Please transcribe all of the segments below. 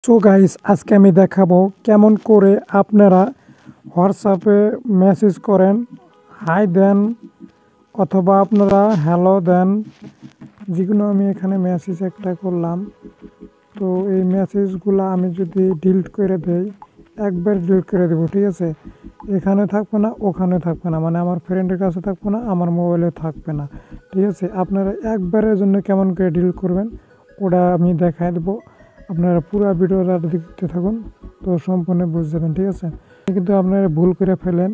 So guys, আজকে আমি দেখাবো কেমন করে আপনারা হোয়াটসঅ্যাপে মেসেজ করেন, হাই দেন অথবা আপনারা হ্যালো দেন। যেগুলো আমি এখানে মেসেজ একটা করলাম, তো এই মেসেজগুলো আমি যদি ডিলিট করে দেই, একবার ডিলিট করে দেবো, ঠিক আছে। এখানে থাকবে না, ওখানে থাকবে না, মানে আমার ফ্রেন্ডের কাছে থাকবে না, আমার মোবাইলে থাকবে না, ঠিক আছে। আপনারা একবারের জন্য কেমন করে ডিলিট করবেন ওটা আমি দেখাই দেবো। আপনারা পুরো ভিডিওটা দেখতে থাকুন, তো সম্পূর্ণ বুঝে যাবেন, ঠিক আছে। কিন্তু আপনারা ভুল করে ফেলেন,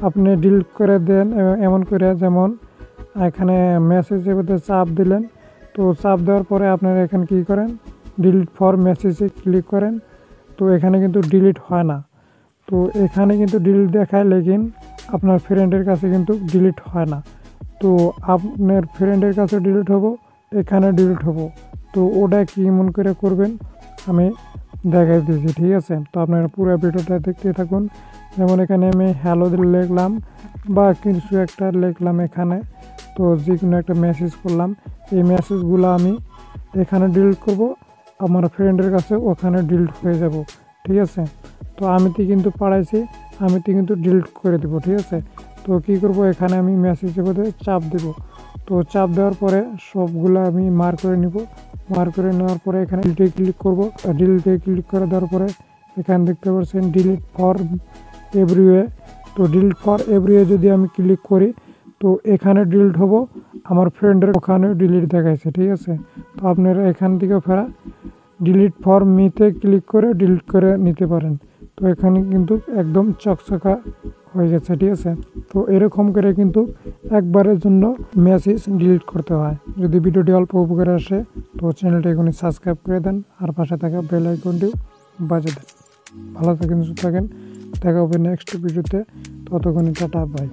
আপনি ডিলিট করে দেন এমন করে, যেমন এখানে মেসেজের মধ্যে চাপ দিলেন, তো চাপ দেওয়ার পরে আপনারা এখানে কী করেন, ডিলিট ফর মেসেজে ক্লিক করেন, তো এখানে কিন্তু ডিলিট হয় না। তো এখানে কিন্তু ডিলিট দেখায়, লেকিন আপনার ফ্রেন্ডের কাছে কিন্তু ডিলিট হয় না। তো আপনার ফ্রেন্ডের কাছে ডিলিট হবো, এখানে ডিলিট হবো, তো ওটা কি মন করে করবেন আমি দেখাই দিয়েছি, ঠিক আছে। তো আপনারা পুরো ভিডিওটা দেখতে থাকুন। যেমন এখানে আমি হ্যালো লিখলাম বা কিছু একটা লিখলাম এখানে, তো যে কোনো একটা মেসেজ করলাম, এই মেসেজগুলো আমি এখানে ডিলিট করব, আমার ফ্রেন্ডের কাছে ওখানে ডিলিট হয়ে যাব, ঠিক আছে। তো আমি তো কিন্তু পাঠাইছি, আমি তো কিন্তু ডিলিট করে দেবো, ঠিক আছে। তো কী করব, এখানে আমি মেসেজের মধ্যে চাপ দেব, তো চাপ দেওয়ার পরে সবগুলো আমি মার্ক করে নিব। মার্ক করে নেওয়ার পরে এখানে ডিলিটে ক্লিক করব। ডিলিটে ক্লিক করে দেওয়ার পরে এখানে দেখতে পাচ্ছেন ডিলিট ফর এভরিওয়ে। তো ডিলিট ফর এভরিওয়ে যদি আমি ক্লিক করি, তো এখানে ডিলিট হবো, আমার ফ্রেন্ডের ওখানে ডিলিট দেখাইছে, ঠিক আছে। তো আপনারা এখান থেকে ফেরা ডিলিট ফর মিতে ক্লিক করে ডিলিট করে নিতে পারেন। তো এখানে কিন্তু একদম চকচকা হয়ে গেছে, ঠিক আছে। তো এরকম করে কিন্তু একবারের জন্য মেসেজ ডিলিট করতে হয়। যদি ভিডিওটি অল্প উপকারে আসে, তো চ্যানেলটি এখনই সাবস্ক্রাইব করে দেন, আর পাশে থাকা বেল আইকনটিও বাজিয়ে দেন। ভালো থাকেন, সুস্থ থাকেন, দেখা হবে নেক্সট ভিডিওতে। ততক্ষণে টাটা, বাই।